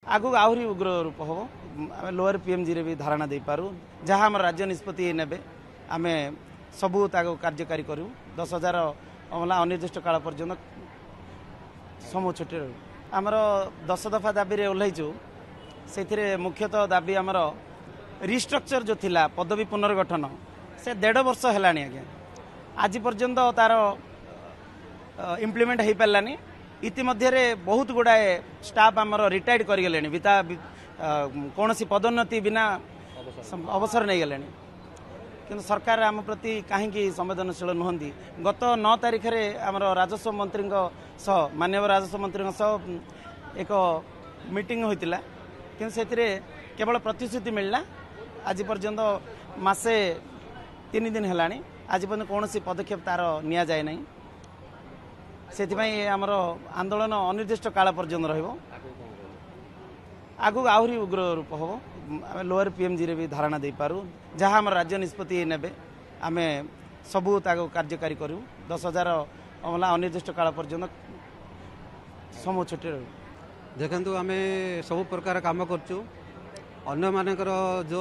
आगु आहरी उग्र रूप हम आम लोअर पीएमजी रे भी धारणा दे पारू जहाँ आम राज्य निष्पत्ति ने आम सबू कार्यकारी करूँ 10,000 अमला अनिर्दिष्ट काल पर्यंत समूह छुट्टी रू आमर 10 दफा दाबी ओह्लैचु से मुख्यतः दाबी आमर रिस्ट्रक्चर जो थिला पदवी पुनर्गठन से 1.5 वर्ष है आज्ञा आज पर्यंत तार इम्प्लीमेंट हो पारानी इतिमध्य बहुत गुड़ाए स्टाफ आमर रिटायर्ड करगले कौन सी पदोन्नति बिना अवसर नहीं गले किंतु सरकार आम प्रति कहीं संवेदनशील नुहति गत 9 तारिख रे आमर राजस्व मंत्री माननीय राजस्व मंत्री एक मीटिंग होता कि से केवल प्रतिश्रुति मिलला आज पर्यंत मासे 3 दिन है आज पर्यंत कौन सी पदक्षेप तार निया जाए नहीं से आमर आंदोलन अनिर्दिष्ट काल पर्यंत रहिबो आगु आहरी उग्र रूप हम आम लोअर पीएमजी रे भी धारणा दे पारू जहाँ आम राज्य निष्पत्ति ने आम सबू कार्यकारी करूँ 10,000 अमला अनिर्दिष्ट काल पर्यंत समूह छुट्टी रू देखु आम सब प्रकार काम करूँ अन्य मानकर जो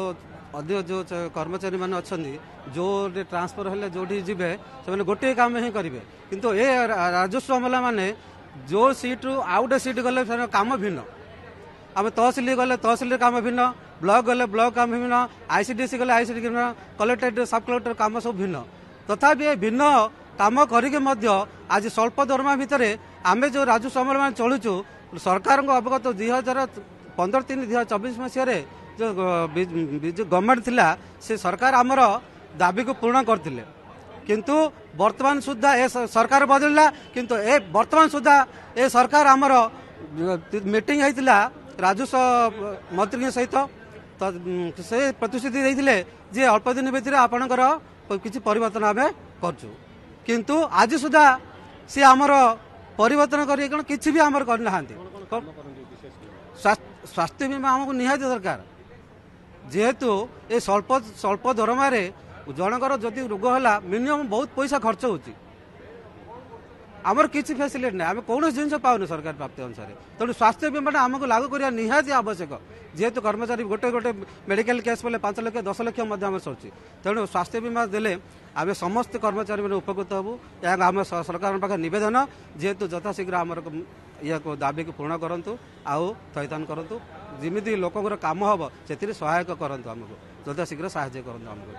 अधिक जो कर्मचारी मान अच्छा जो ट्रांसफर हेले जो जीवे से गोटे काम ही करेंगे किंतु ए राजस्व अमला माने जो सीट्रु आउ गोटे सीट गले काम भिन्न आम तहसिल गले तहसिल काम भिन्न ब्लॉक गले ब्लॉक काम भिन्न आईसीडीएस गले आईसीडी भिन्न कलेक्टर सब कलेक्टर काम सब भिन्न तथापि भिन्न काम करके आज स्वल्प दरमा भितर आम जो राजस्व अमला मान चलुचु सरकार अवगत 2015-3-2024 मसीह जो गवर्नमेंट थिला से सरकार आमर दाबी को पूर्ण करते किंतु वर्तमान सुधा ए सरकार बदलला किंतु ए वर्तमान सुधा ए सरकार आमर मीटिंग होता राजस्व मंत्री सहित तो से प्रतिश्रुति देते जे अल्प दिन भितर आपणकर किसी परिवर्तन आम करचु किंतु आज सुधा सी आमर परिवर्तन कर किसी भी आमर करना स्वास्थ्य बीमा आमको निहाती दरकार जेहेतु ये स्वल्प दरमा जनकर जदि रोग है मिनिमम बहुत पैसा खर्च होची आमर किसी फैसिलिटी ना आम कौन जिन पाऊन सरकार प्राप्ति अनुसार तेणु स्वास्थ्य बीमा आमको लागू करने निहाती आवश्यक जेहेतु कर्मचारी गोटे गोटे मेडिकल केस बोले 5 लाख 10 लाख आम सरुची तेणु स्वास्थ्य बीमा देले आम समस्त कर्मचारी मैंने उपकृत हबू या आम सरकार पाखे नवेदन जेहेतु यथाशीघ्र आमर या दाबी को पूर्ण करूँ आउ थैथान करूँ जमी लोक काम हम से सहायक करूँ आमको यथाशीघ्र साहाय्य करूँ आमको।